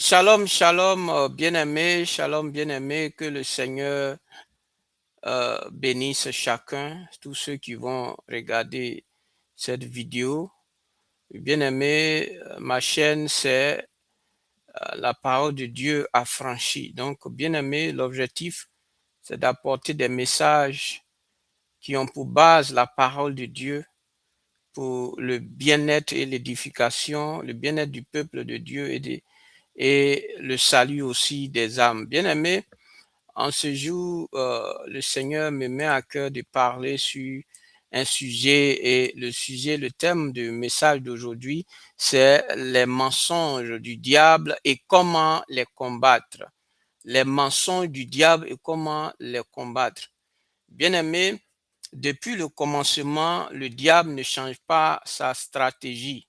Shalom, shalom, bien-aimé, shalom, bien-aimé, que le Seigneur bénisse chacun, tous ceux qui vont regarder cette vidéo. Bien-aimé, ma chaîne, c'est la parole de Dieu affranchie. Donc, bien-aimé, l'objectif, c'est d'apporter des messages qui ont pour base la parole de Dieu pour le bien-être et l'édification, le bien-être du peuple de Dieu et le salut aussi des âmes. Bien-aimé, en ce jour, le Seigneur me met à cœur de parler sur un sujet et le thème du message d'aujourd'hui, c'est les mensonges du diable et comment les combattre. Les mensonges du diable et comment les combattre. Bien-aimé, depuis le commencement, le diable ne change pas sa stratégie.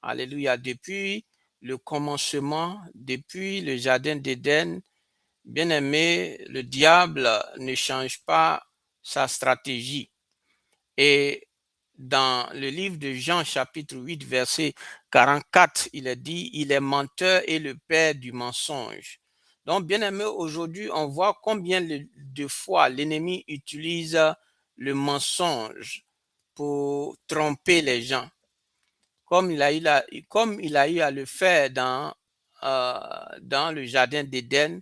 Alléluia. Depuis le commencement, depuis le jardin d'Éden, bien-aimé, le diable ne change pas sa stratégie. Et dans le livre de Jean, chapitre 8, verset 44, il est dit, il est menteur et le père du mensonge. Donc, bien-aimé, aujourd'hui, on voit combien de fois l'ennemi utilise le mensonge pour tromper les gens, comme il a eu à le faire dans le jardin d'Éden.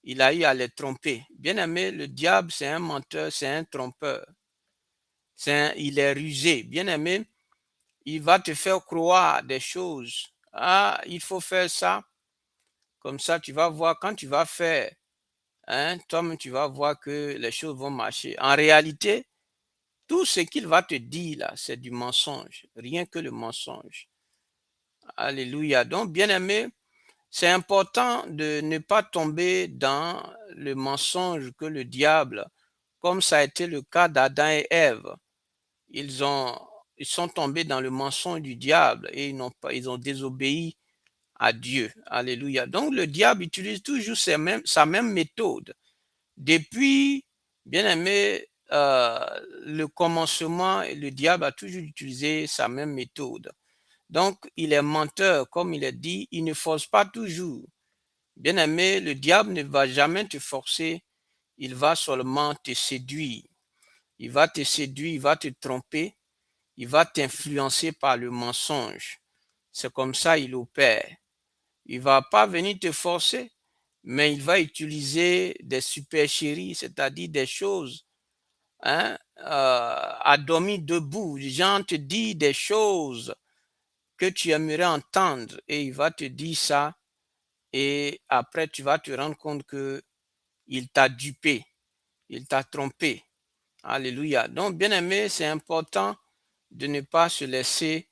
Il a eu à les tromper. Bien-aimé, le diable, c'est un menteur, c'est un trompeur. Il est rusé. Bien-aimé, il va te faire croire des choses. Ah, il faut faire ça. Comme ça, tu vas voir, quand tu vas faire, hein, toi-même, tu vas voir que les choses vont marcher. En réalité, tout ce qu'il va te dire là, c'est du mensonge. Rien que le mensonge. Alléluia. Donc, bien-aimé, c'est important de ne pas tomber dans le mensonge que le diable, comme ça a été le cas d'Adam et Ève. Ils sont tombés dans le mensonge du diable et ils ont désobéi à Dieu. Alléluia. Donc le diable utilise toujours sa même méthode. Depuis, bien aimé, le commencement, le diable a toujours utilisé sa même méthode. Donc il est menteur, comme il est dit, il ne force pas toujours. Bien aimé, le diable ne va jamais te forcer, il va seulement te séduire. Il va te séduire, il va te tromper, il va t'influencer par le mensonge. C'est comme ça il opère. Il ne va pas venir te forcer, mais il va utiliser des supercheries, c'est-à-dire des choses, hein, à dormir debout. Les gens te disent des choses que tu aimerais entendre et il va te dire ça et après tu vas te rendre compte que il t'a dupé, il t'a trompé. Alléluia. Donc, bien aimé, c'est important de ne pas se laisser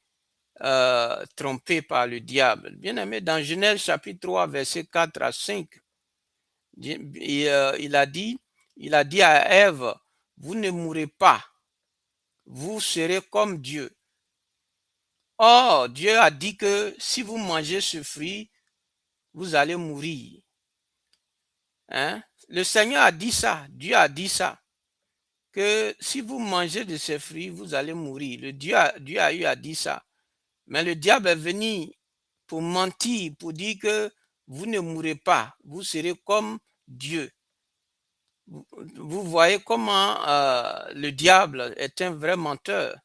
tromper par le diable. Bien aimé, dans Genèse chapitre 3, verset 4 à 5, il a dit à Ève, vous ne mourrez pas, vous serez comme Dieu. Or, Dieu a dit que si vous mangez ce fruit, vous allez mourir. Hein? Le Seigneur a dit ça, Dieu a dit ça, que si vous mangez de ces fruits, vous allez mourir. Dieu a eu à dire ça. Mais le diable est venu pour mentir, pour dire que vous ne mourrez pas, vous serez comme Dieu. Vous voyez comment le diable est un vrai menteur.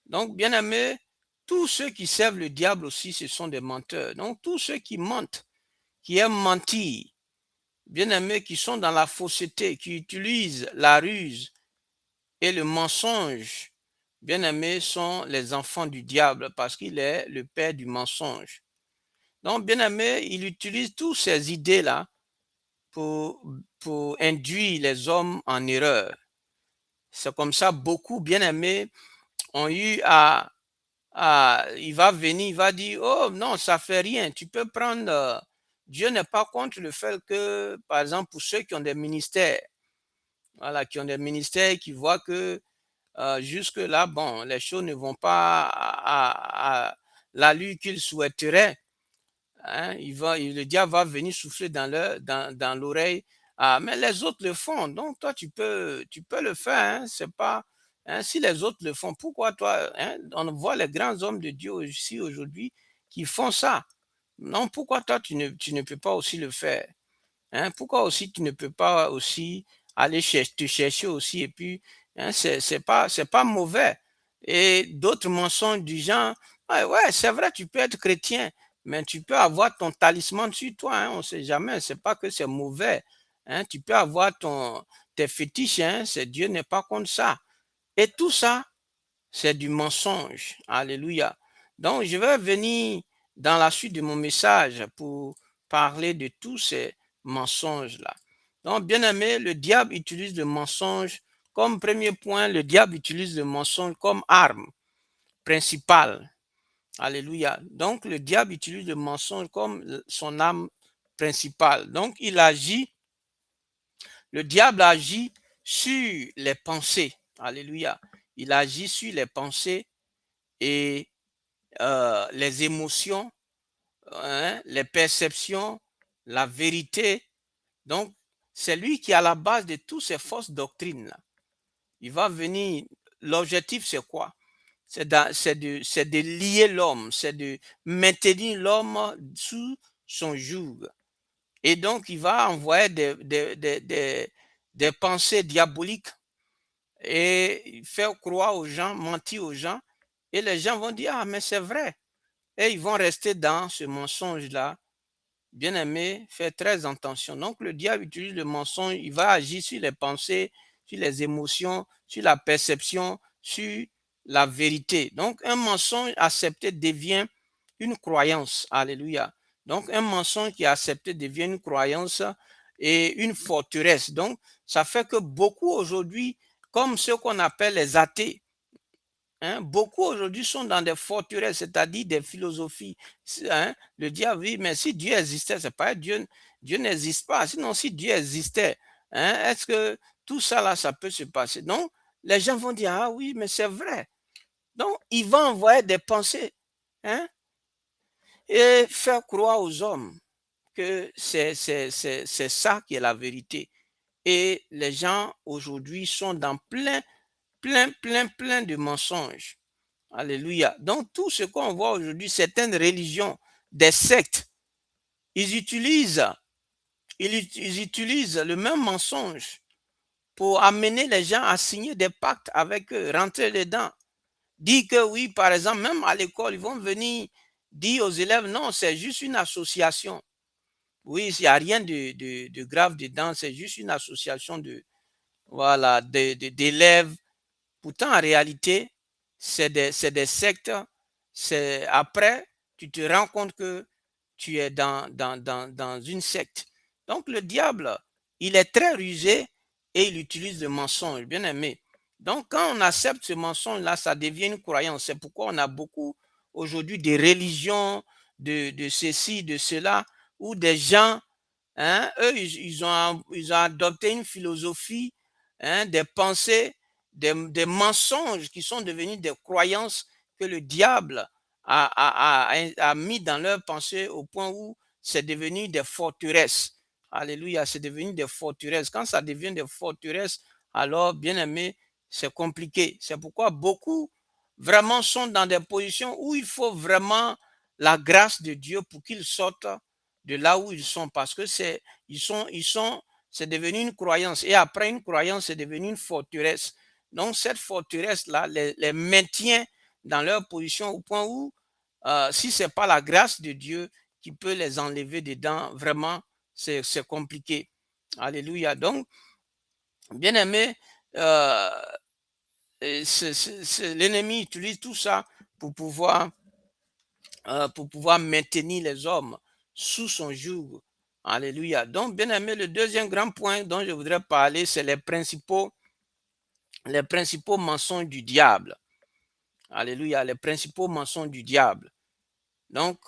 Donc, bien aimé, tous ceux qui servent le diable aussi, ce sont des menteurs. Donc, tous ceux qui mentent, qui aiment mentir, bien aimé, qui sont dans la fausseté, qui utilisent la ruse et le mensonge, bien aimé, sont les enfants du diable parce qu'il est le père du mensonge. Donc, bien aimé, il utilise toutes ces idées-là pour induire les hommes en erreur. C'est comme ça, beaucoup, bien aimés, ont eu il va venir, il va dire, oh non, ça fait rien, tu peux prendre, Dieu n'est pas contre le fait que, par exemple, pour ceux qui ont des ministères, voilà, qui ont des ministères, qui voient que jusque-là, bon, les choses ne vont pas à l'allure qu'ils souhaiteraient. Hein, le diable va venir souffler dans l'oreille. Ah, mais les autres le font. Donc, toi, tu peux le faire. Hein, c'est pas, hein, si les autres le font, pourquoi toi, hein, on voit les grands hommes de Dieu aussi aujourd'hui qui font ça. Non, pourquoi toi, tu ne peux pas aussi le faire? Hein? Pourquoi aussi tu ne peux pas aussi aller te chercher aussi et puis, hein, c'est pas mauvais. Et d'autres mensonges du genre, ouais, ouais, c'est vrai, tu peux être chrétien, mais tu peux avoir ton talisman sur toi, hein, on ne sait jamais, c'est pas que c'est mauvais. Hein, tu peux avoir tes fétiches, hein, Dieu n'est pas contre ça. Et tout ça, c'est du mensonge. Alléluia. Donc, je vais venir dans la suite de mon message pour parler de tous ces mensonges-là. Donc, bien aimé, le diable utilise le mensonge comme premier point, le diable utilise le mensonge comme arme principale. Alléluia. Donc, le diable utilise le mensonge comme son arme principale. Donc, le diable agit sur les pensées. Alléluia. Il agit sur les pensées et les émotions, hein, les perceptions, la vérité. Donc, c'est lui qui est à la base de toutes ces fausses doctrines-là. Il va venir, l'objectif c'est quoi? C'est de lier l'homme, c'est de maintenir l'homme sous son joug. Et donc, il va envoyer des pensées diaboliques et faire croire aux gens, mentir aux gens. Et les gens vont dire, ah, mais c'est vrai. Et ils vont rester dans ce mensonge-là. Bien-aimé, faites très attention. Donc, le diable utilise le mensonge, il va agir sur les pensées, sur les émotions, sur la perception, sur la vérité. Donc, un mensonge accepté devient une croyance. Alléluia. Donc, un mensonge qui est accepté devient une croyance et une forteresse. Donc, ça fait que beaucoup aujourd'hui, comme ceux qu'on appelle les athées, hein, beaucoup aujourd'hui sont dans des forteresses, c'est-à-dire des philosophies. Hein, le diable, oui, mais si Dieu existait, c'est pas Dieu, Dieu n'existe pas. Sinon, si Dieu existait, hein, est-ce que tout ça là, ça peut se passer? Donc, les gens vont dire, ah oui, mais c'est vrai. Donc, ils vont envoyer des pensées, hein, et faire croire aux hommes que c'est ça qui est la vérité. Et les gens aujourd'hui sont dans plein de mensonges. Alléluia. Donc, tout ce qu'on voit aujourd'hui, certaines religions, des sectes, ils utilisent, ils utilisent le même mensonge pour amener les gens à signer des pactes avec eux, rentrer dedans. Dire que oui, par exemple, même à l'école, ils vont venir dire aux élèves, non, c'est juste une association. Oui, il n'y a rien de grave dedans, c'est juste une association voilà, d'élèves. Pourtant, en réalité, c'est des sectes. Après, tu te rends compte que tu es dans une secte. Donc, le diable, il est très rusé et il utilise le mensonge, bien aimé. Donc, quand on accepte ce mensonge-là, ça devient une croyance. C'est pourquoi on a beaucoup aujourd'hui des religions, de ceci, de cela, où des gens, hein, eux, ils ont adopté une philosophie, hein, des pensées, des mensonges qui sont devenus des croyances que le diable a mis dans leurs pensées au point où c'est devenu des forteresses. Alléluia, c'est devenu des forteresses. Quand ça devient des forteresses, alors, bien aimé, c'est compliqué. C'est pourquoi beaucoup vraiment sont dans des positions où il faut vraiment la grâce de Dieu pour qu'ils sortent de là où ils sont, parce que c'est devenu une croyance. Et après une croyance, c'est devenu une forteresse. Donc, cette forteresse-là les maintient dans leur position au point où, si ce n'est pas la grâce de Dieu qui peut les enlever dedans, vraiment, c'est compliqué. Alléluia. Donc, bien aimé, l'ennemi utilise tout ça pour pouvoir pour pouvoir maintenir les hommes sous son joug. Alléluia. Donc, bien aimé, le deuxième grand point dont je voudrais parler, c'est les principaux mensonges du diable. Alléluia, les principaux mensonges du diable. Donc,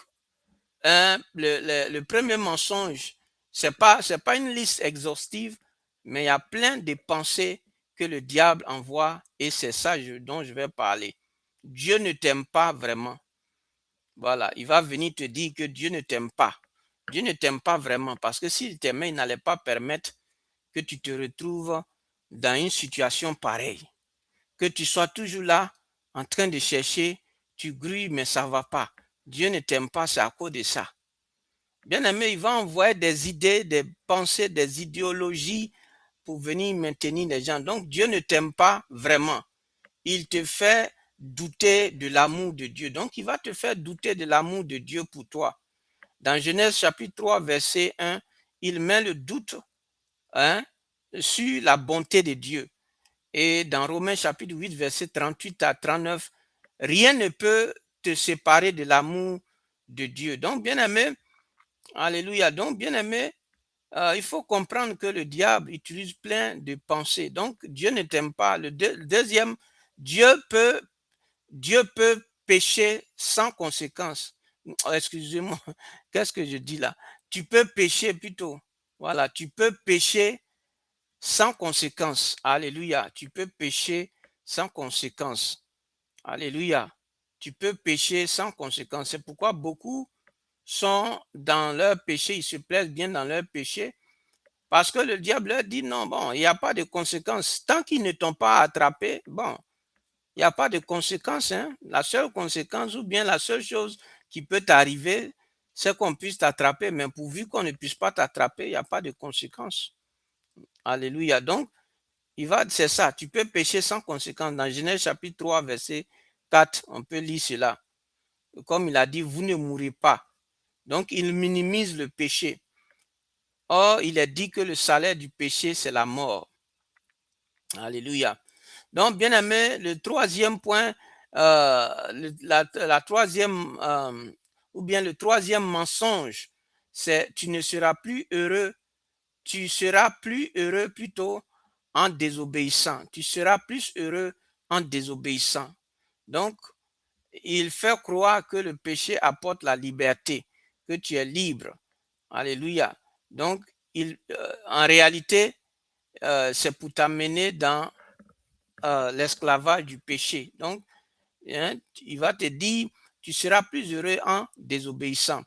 le premier mensonge, c'est pas une liste exhaustive, mais il y a plein de pensées que le diable envoie et c'est ça dont je vais parler. Dieu ne t'aime pas vraiment. Voilà, il va venir te dire que Dieu ne t'aime pas. Dieu ne t'aime pas vraiment parce que s'il t'aimait, il n'allait pas permettre que tu te retrouves dans une situation pareille. Que tu sois toujours là en train de chercher, tu grilles mais ça ne va pas. Dieu ne t'aime pas, c'est à cause de ça. Bien aimé, il va envoyer des idées, des pensées, des idéologies pour venir maintenir les gens. Donc Dieu ne t'aime pas vraiment. Il te fait douter de l'amour de Dieu. Donc il va te faire douter de l'amour de Dieu pour toi. Dans Genèse chapitre 3, verset 1, il met le doute, hein, sur la bonté de Dieu. Et dans Romains chapitre 8, verset 38 à 39, rien ne peut te séparer de l'amour de Dieu. Donc, bien aimé, alléluia. Donc, bien aimé, il faut comprendre que le diable utilise plein de pensées. Donc, Dieu ne t'aime pas. Le deuxième, Dieu peut, Dieu peut pécher sans conséquence. Excusez-moi, qu'est-ce que je dis là? Tu peux pécher plutôt. Voilà, tu peux pécher sans conséquence. Alléluia. Tu peux pécher sans conséquence. Alléluia. Tu peux pécher sans conséquence. C'est pourquoi beaucoup sont dans leur péché, ils se plaisent bien dans leur péché, parce que le diable leur dit non, bon, il n'y a pas de conséquences. Tant qu'ils ne t'ont pas attrapé, bon, il n'y a pas de conséquences. Hein. La seule conséquence ou bien la seule chose qui peut t'arriver, c'est qu'on puisse t'attraper, mais pourvu qu'on ne puisse pas t'attraper, il n'y a pas de conséquences. Alléluia. Donc, c'est ça, tu peux pécher sans conséquence. Dans Genèse chapitre 3, verset 4, on peut lire cela. Comme il a dit, vous ne mourrez pas. Donc, il minimise le péché. Or, il est dit que le salaire du péché, c'est la mort. Alléluia. Donc, bien aimé, le troisième point, la troisième, ou bien le troisième mensonge, c'est tu ne seras plus heureux, tu seras plus heureux plutôt en désobéissant. Tu seras plus heureux en désobéissant. Donc, il fait croire que le péché apporte la liberté, que tu es libre. Alléluia. Donc, en réalité, c'est pour t'amener dans l'esclavage du péché. Donc, hein, il va te dire, tu seras plus heureux en désobéissant.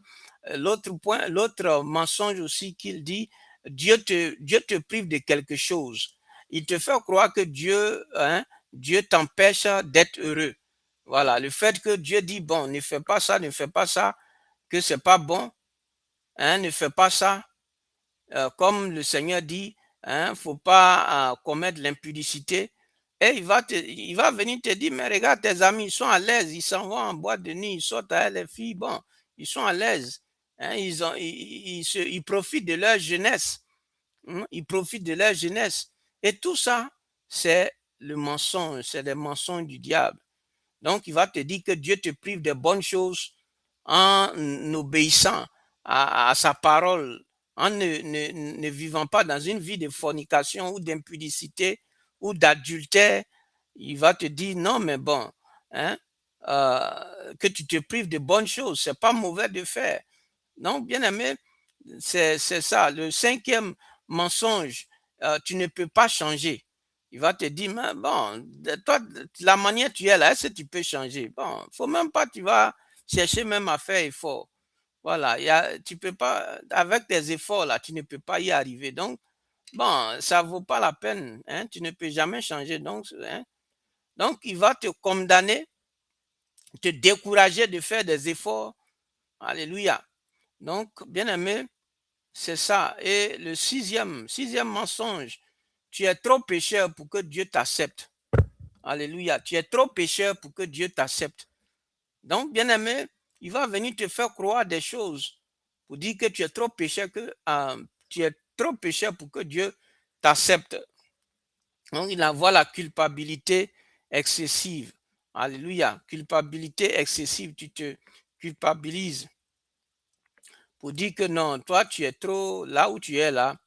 L'autre point, l'autre mensonge aussi qu'il dit, Dieu te prive de quelque chose. Il te fait croire que Dieu, hein, Dieu t'empêche d'être heureux. Voilà, le fait que Dieu dit, bon, ne fais pas ça, ne fais pas ça, que c'est pas bon, hein, ne fais pas ça, comme le Seigneur dit, hein, faut pas commettre l'impudicité. Et il va venir te dire, mais regarde, tes amis, ils sont à l'aise, ils s'en vont en boîte de nuit, ils sortent avec les filles, bon, ils sont à l'aise. Hein, ils profitent de leur jeunesse. Hein, ils profitent de leur jeunesse. Et tout ça, c'est le mensonge, c'est les mensonges du diable. Donc, il va te dire que Dieu te prive de bonnes choses en obéissant à sa parole, en ne vivant pas dans une vie de fornication ou d'impudicité ou d'adultère. Il va te dire non, mais bon, hein, que tu te prives de bonnes choses. C'est pas mauvais de faire. Donc, bien aimé, c'est ça. Le cinquième mensonge, tu ne peux pas changer. Il va te dire, mais bon, toi, la manière que tu es là, est-ce que tu peux changer? Bon, faut même pas, tu vas chercher même à faire effort. Voilà, tu peux pas, avec tes efforts là, tu ne peux pas y arriver. Donc, bon, ça vaut pas la peine. Hein, tu ne peux jamais changer. Donc, hein, donc, il va te condamner, te décourager de faire des efforts. Alléluia. Donc, bien aimé, c'est ça. Et le sixième mensonge, tu es trop pécheur pour que Dieu t'accepte. Alléluia. Tu es trop pécheur pour que Dieu t'accepte. Donc, bien aimé, il va venir te faire croire des choses pour dire que tu es trop pécheur, tu es trop pécheur pour que Dieu t'accepte. Donc, il envoie la culpabilité excessive. Alléluia. Culpabilité excessive. Tu te culpabilises pour dire que non, toi, tu es trop là où tu es là.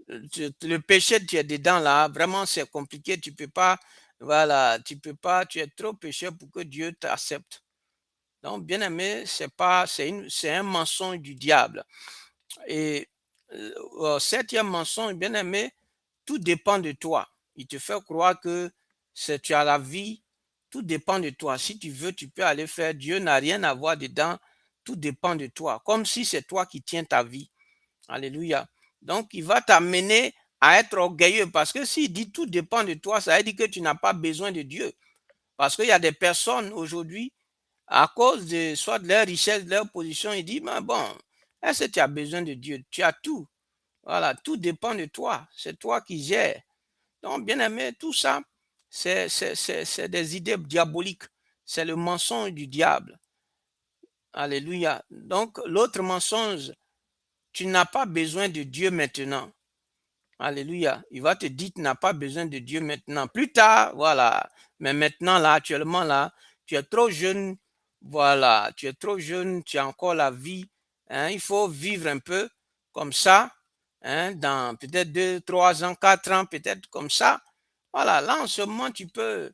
Le péché, tu es dedans là, vraiment c'est compliqué, tu peux pas, voilà, tu peux pas, tu es trop pécheur pour que Dieu t'accepte. Donc, bien aimé, c'est un mensonge du diable. Et septième mensonge, bien aimé, tout dépend de toi. Il te fait croire que tu as la vie, tout dépend de toi. Si tu veux, tu peux aller faire. Dieu n'a rien à voir dedans. Tout dépend de toi. Comme si c'est toi qui tiens ta vie. Alléluia. Donc, il va t'amener à être orgueilleux parce que s'il dit tout dépend de toi, ça veut dire que tu n'as pas besoin de Dieu. Parce qu'il y a des personnes aujourd'hui, à cause de soit de leur richesse, de leur position, ils disent, mais bon, Est-ce que tu as besoin de Dieu? Tu as tout. Voilà, tout dépend de toi. C'est toi qui gères. Donc, bien aimé, tout ça, c'est des idées diaboliques. C'est le mensonge du diable. Alléluia. Donc, l'autre mensonge, tu n'as pas besoin de Dieu maintenant. Alléluia. Il va te dire, tu n'as pas besoin de Dieu maintenant. Plus tard, voilà. Mais maintenant, là, actuellement, là, tu es trop jeune. Voilà. Tu es trop jeune. Tu as encore la vie. Hein. Il faut vivre un peu comme ça. Hein, dans peut-être 2, 3 ans, 4 ans, peut-être comme ça. Voilà. Là, en ce moment, tu peux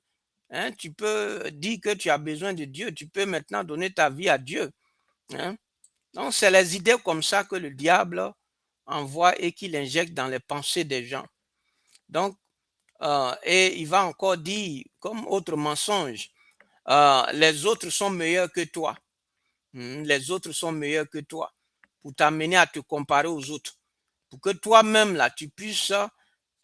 dire que tu as besoin de Dieu. Tu peux maintenant donner ta vie à Dieu. Hein. Donc, c'est les idées comme ça que le diable envoie et qu'il injecte dans les pensées des gens. Donc, et il va encore dire, comme autre mensonge, les autres sont meilleurs que toi. Les autres sont meilleurs que toi. Pour t'amener à te comparer aux autres. Pour que toi-même, là, tu puisses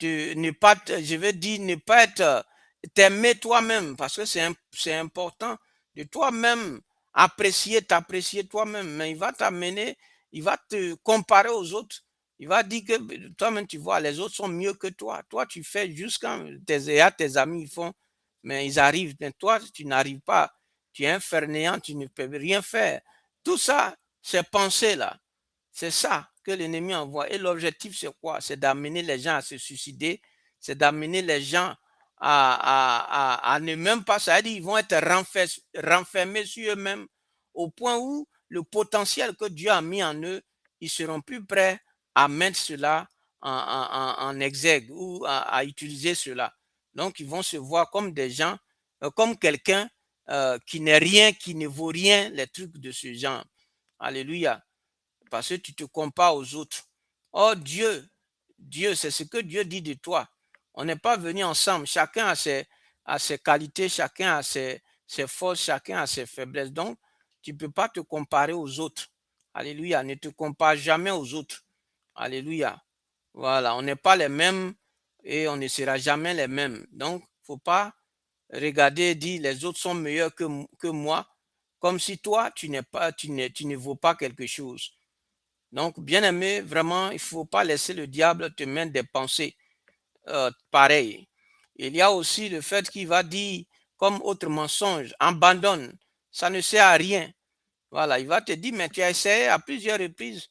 ne pas, je veux dire, ne pas être, t'aimer toi-même, parce que c'est important de toi-même t'apprécier toi-même. Mais il va t'amener, il va te comparer aux autres. Il va dire que toi-même, tu vois, les autres sont mieux que toi. Toi, tu fais jusqu'à tes amis, ils font, mais ils arrivent. Mais toi, tu n'arrives pas. Tu es un fainéant, tu ne peux rien faire. Tout ça, ces pensées-là, c'est ça que l'ennemi envoie. Et l'objectif, c'est quoi? C'est d'amener les gens à se suicider, c'est d'amener les gens à ne même pas, ça veut dire ils vont être renfermés sur eux-mêmes au point où le potentiel que Dieu a mis en eux, ils seront plus prêts à mettre cela en exergue ou à utiliser cela. Donc, ils vont se voir comme des gens, comme quelqu'un qui n'est rien, qui ne vaut rien, les trucs de ce genre. Alléluia. Parce que tu te compares aux autres. Oh Dieu, c'est ce que Dieu dit de toi. On n'est pas venu ensemble. Chacun a ses qualités, chacun a ses forces, chacun a ses faiblesses. Donc, tu ne peux pas te comparer aux autres. Alléluia. Ne te compare jamais aux autres. Alléluia. Voilà. On n'est pas les mêmes et on ne sera jamais les mêmes. Donc, il ne faut pas regarder et dire les autres sont meilleurs que moi, comme si toi, tu ne vaux pas quelque chose. Donc, bien aimé, vraiment, il ne faut pas laisser le diable te mettre des pensées pareilles. Il y a aussi le fait qu'il va dire, comme autre mensonge, abandonne, ça ne sert à rien. Voilà, il va te dire, mais tu as essayé à plusieurs reprises.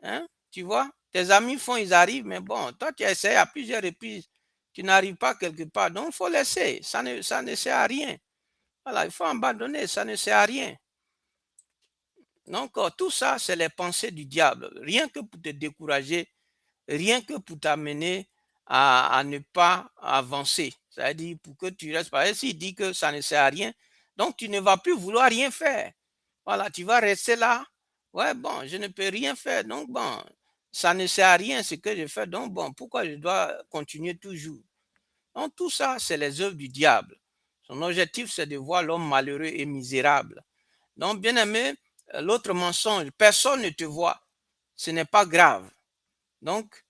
Hein? Tu vois, tes amis font, ils arrivent, mais bon, toi, tu as essayé à plusieurs reprises. Tu n'arrives pas quelque part. Donc, il faut laisser. Ça ne sert à rien. Voilà, il faut abandonner, ça ne sert à rien. Donc, tout ça, c'est les pensées du diable. Rien que pour te décourager, rien que pour t'amener à ne pas avancer. C'est-à-dire pour que tu restes. Par exemple, s'il dit que ça ne sert à rien, donc tu ne vas plus vouloir rien faire. Voilà, tu vas rester là. Ouais, bon, je ne peux rien faire. Donc, bon, ça ne sert à rien ce que je fais. Donc, bon, pourquoi je dois continuer toujours? Donc, tout ça, c'est les œuvres du diable. Son objectif, c'est de voir l'homme malheureux et misérable. Donc, bien aimé, l'autre mensonge, personne ne te voit. Ce n'est pas grave. Donc,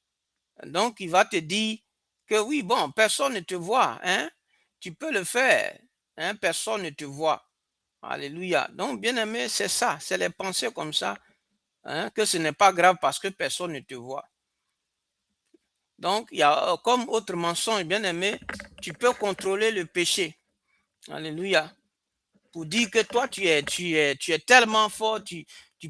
il va te dire que oui, bon, personne ne te voit, hein? Tu peux le faire, hein? Personne ne te voit. Alléluia. Donc, bien aimé, c'est ça, c'est les pensées comme ça, hein? Que ce n'est pas grave parce que personne ne te voit. Donc, il y a comme autre mensonge, bien aimé, tu peux contrôler le péché. Alléluia. Pour dire que toi, tu es tellement fort, tu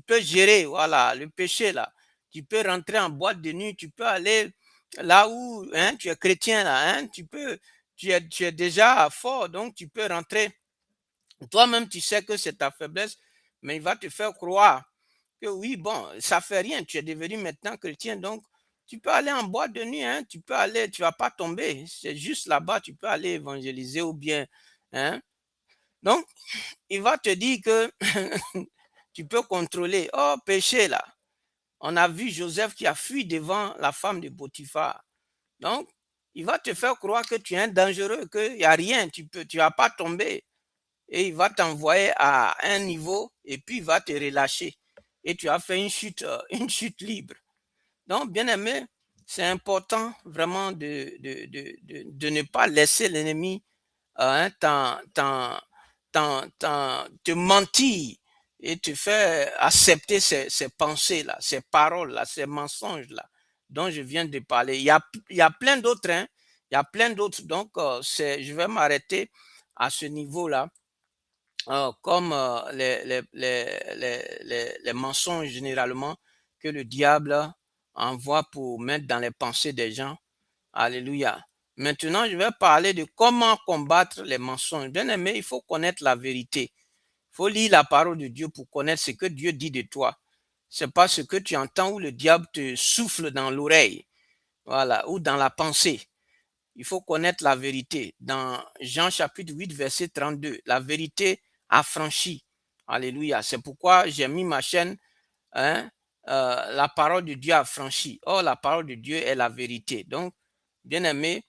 peux gérer, voilà, le péché là. Tu peux rentrer en boîte de nuit, tu peux aller là où hein, tu es chrétien là, hein, tu es déjà fort, donc tu peux rentrer. Toi-même, tu sais que c'est ta faiblesse, mais il va te faire croire que oui, bon, ça fait rien, tu es devenu maintenant chrétien, donc tu peux aller en boîte de nuit, hein, tu peux aller, tu vas pas tomber, c'est juste là-bas, tu peux aller évangéliser ou bien, hein. Donc, il va te dire que tu peux contrôler. Oh, péché là. On a vu Joseph qui a fui devant la femme de Potiphar. Donc, il va te faire croire que tu es un dangereux, qu'il n'y a rien, tu vas pas tomber. Et il va t'envoyer à un niveau et puis il va te relâcher. Et tu as fait une chute libre. Donc, bien aimé, c'est important vraiment de ne pas laisser l'ennemi hein, te mentir et te fait accepter ces pensées-là, ces paroles-là, ces mensonges-là dont je viens de parler. Il y a plein d'autres, hein. Il y a plein d'autres. Donc, je vais m'arrêter à ce niveau-là, comme les mensonges généralement que le diable envoie pour mettre dans les pensées des gens. Alléluia. Maintenant, je vais parler de comment combattre les mensonges. Bien aimé, il faut connaître la vérité. Il faut lire la parole de Dieu pour connaître ce que Dieu dit de toi. Ce n'est pas ce que tu entends ou le diable te souffle dans l'oreille, voilà, ou dans la pensée. Il faut connaître la vérité. Dans Jean chapitre 8, verset 32, la vérité affranchit. Alléluia. C'est pourquoi j'ai mis ma chaîne, hein, la parole de Dieu affranchit. Or, la parole de Dieu est la vérité. Donc, bien aimé,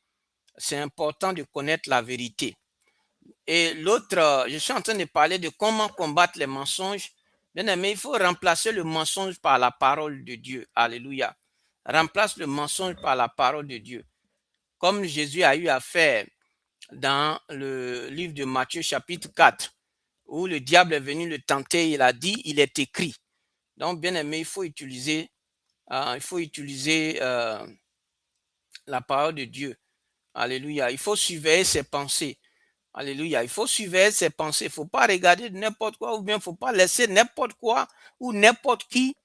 c'est important de connaître la vérité. Et l'autre, je suis en train de parler de comment combattre les mensonges. Bien aimé, il faut remplacer le mensonge par la parole de Dieu. Alléluia. Remplace le mensonge par la parole de Dieu. Comme Jésus a eu à faire dans le livre de Matthieu chapitre 4, où le diable est venu le tenter, il a dit, il est écrit. Donc, bien aimé, il faut utiliser la parole de Dieu. Alléluia. Il faut surveiller ses pensées. Alléluia. Il faut surveiller ses pensées. Il ne faut pas regarder n'importe quoi ou bien il ne faut pas laisser n'importe quoi ou n'importe qui,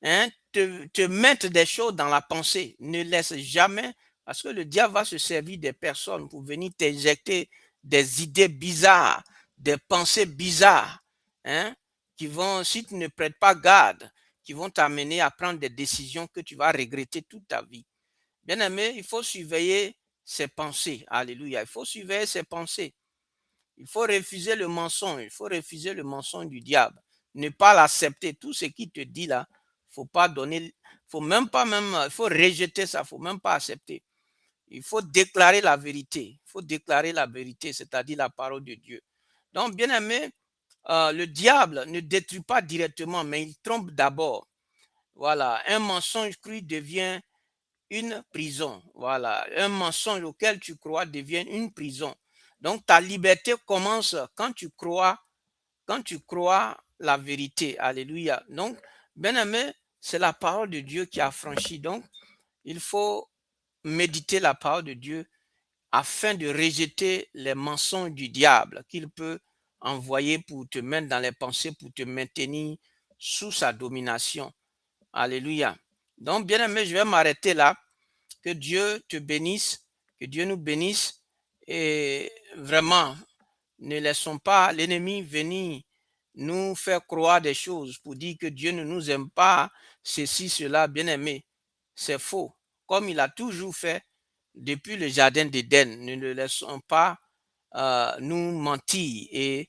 hein, te mettre des choses dans la pensée. Ne laisse jamais, parce que le diable va se servir des personnes pour venir t'injecter des idées bizarres, des pensées bizarres, hein, qui vont, si tu ne prêtes pas garde, qui vont t'amener à prendre des décisions que tu vas regretter toute ta vie. Bien aimé, il faut surveiller ses pensées. Alléluia. Il faut surveiller ses pensées. Il faut refuser le mensonge. Il faut refuser le mensonge du diable. Ne pas l'accepter. Tout ce qu'il te dit là, faut pas donner, faut même pas même, il faut rejeter ça. Faut même pas accepter. Il faut déclarer la vérité. Il faut déclarer la vérité, c'est-à-dire la parole de Dieu. Donc, bien aimé, le diable ne détruit pas directement, mais il trompe d'abord. Voilà, un mensonge cru devient une prison. Voilà, un mensonge auquel tu crois devient une prison. Donc ta liberté commence quand tu crois la vérité. Alléluia. Donc, bien aimé, c'est la parole de Dieu qui a franchi. Donc, il faut méditer la parole de Dieu afin de rejeter les mensonges du diable qu'il peut envoyer pour te mettre dans les pensées, pour te maintenir sous sa domination. Alléluia. Donc, bien aimé, je vais m'arrêter là. Que Dieu te bénisse, que Dieu nous bénisse et vraiment, ne laissons pas l'ennemi venir nous faire croire des choses pour dire que Dieu ne nous aime pas, ceci, cela, bien aimé. C'est faux. Comme il a toujours fait depuis le jardin d'Éden, ne le laissons pas nous mentir et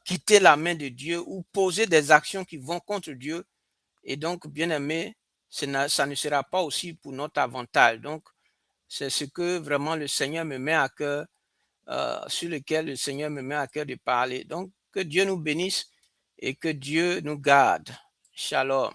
quitter la main de Dieu ou poser des actions qui vont contre Dieu. Et donc, bien aimé, ça ne sera pas aussi pour notre avantage. Donc, c'est ce que vraiment le Seigneur me met à cœur, sur lequel le Seigneur me met à cœur de parler. Donc, que Dieu nous bénisse et que Dieu nous garde. Shalom.